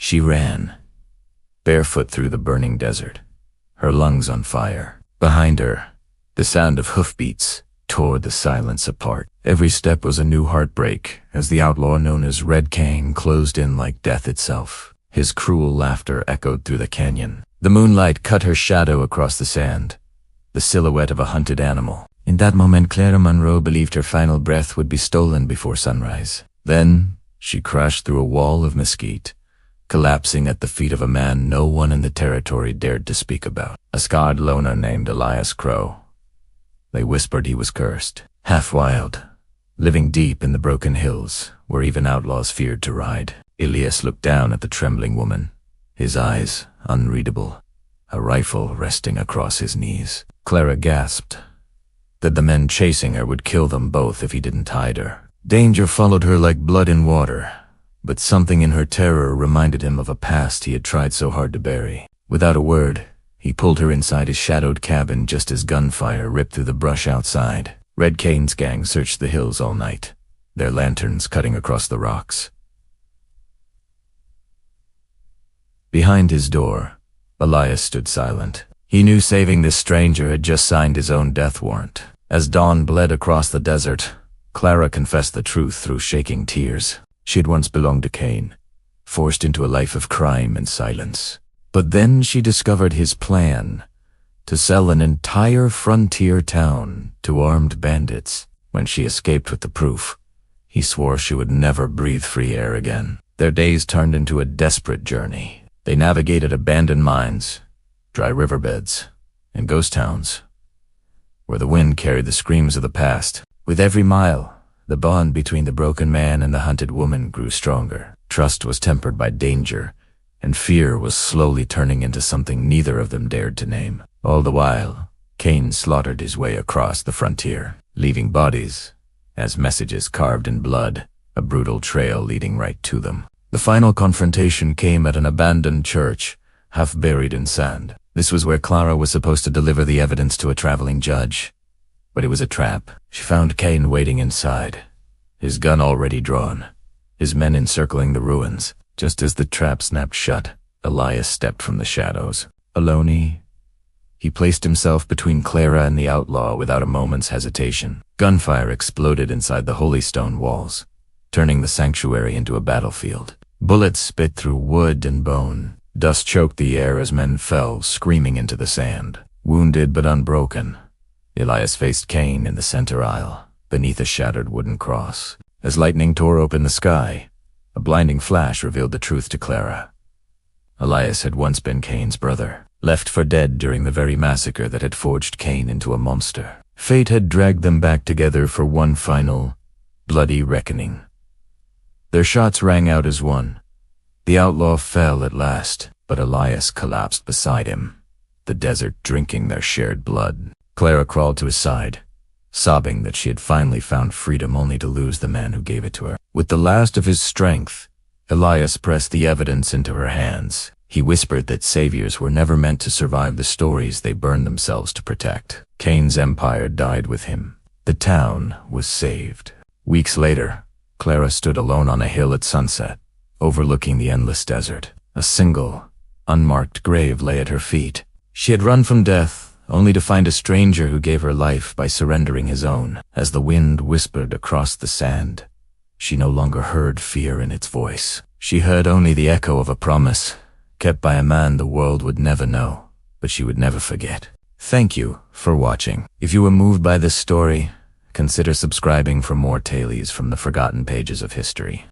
She ran, barefoot through the burning desert, her lungs on fire. Behind her, the sound of hoofbeats tore the silence apart. Every step was a new heartbreak as the outlaw known as Red Cane closed in like death itself. His cruel laughter echoed through the canyon. The moonlight cut her shadow across the sand, the silhouette of a hunted animal. In that moment, Clara Monroe believed her final breath would be stolen before sunrise. Then, she crashed through a wall of mesquite, collapsing at the feet of a man no one in the territory dared to speak about. A scarred loner named Elias Crow. They whispered he was cursed, half wild, living deep in the broken hills where even outlaws feared to ride. Elias looked down at the trembling woman, his eyes unreadable, a rifle resting across his knees. Clara gasped that the men chasing her would kill them both if he didn't hide her. Danger followed her like blood in water, but something in her terror reminded him of a past he had tried so hard to bury. Without a word, he pulled her inside his shadowed cabin just as gunfire ripped through the brush outside. Red Cane's gang searched the hills all night, their lanterns cutting across the rocks. Behind his door, Elias stood silent. He knew saving this stranger had just signed his own death warrant. As dawn bled across the desert, Clara confessed the truth through shaking tears. She had once belonged to Cane, forced into a life of crime and silence. But then she discovered his plan to sell an entire frontier town to armed bandits. When she escaped with the proof, he swore she would never breathe free air again. Their days turned into a desperate journey. They navigated abandoned mines, dry riverbeds, and ghost towns, where the wind carried the screams of the past. With every mile, the bond between the broken man and the hunted woman grew stronger. Trust was tempered by danger, and fear was slowly turning into something neither of them dared to name. All the while, Cane slaughtered his way across the frontier, leaving bodies as messages carved in blood, a brutal trail leading right to them. The final confrontation came at an abandoned church, half buried in sand. This was where Clara was supposed to deliver the evidence to a traveling judge. But it was a trap. She found Cane waiting inside, his gun already drawn, his men encircling the ruins. Just as the trap snapped shut, Elias stepped from the shadows. Alone, he placed himself between Clara and the outlaw without a moment's hesitation. Gunfire exploded inside the holy stone walls, turning the sanctuary into a battlefield. Bullets spit through wood and bone. Dust choked the air as men fell, screaming into the sand. Wounded but unbroken, Elias faced Cane in the center aisle, beneath a shattered wooden cross. As lightning tore open the sky, a blinding flash revealed the truth to Clara. Elias had once been Cane's brother, left for dead during the very massacre that had forged Cane into a monster. Fate had dragged them back together for one final, bloody reckoning. Their shots rang out as one. The outlaw fell at last, but Elias collapsed beside him, the desert drinking their shared blood. Clara crawled to his side, sobbing that she had finally found freedom only to lose the man who gave it to her. With the last of his strength, Elias pressed the evidence into her hands. He whispered that saviors were never meant to survive the stories they burned themselves to protect. Cane's empire died with him. The town was saved. Weeks later, Clara stood alone on a hill at sunset, overlooking the endless desert. A single, unmarked grave lay at her feet. She had run from death, only to find a stranger who gave her life by surrendering his own. As the wind whispered across the sand, she no longer heard fear in its voice. She heard only the echo of a promise, kept by a man the world would never know, but she would never forget. Thank you for watching. If you were moved by this story, consider subscribing for more tales from the forgotten pages of history.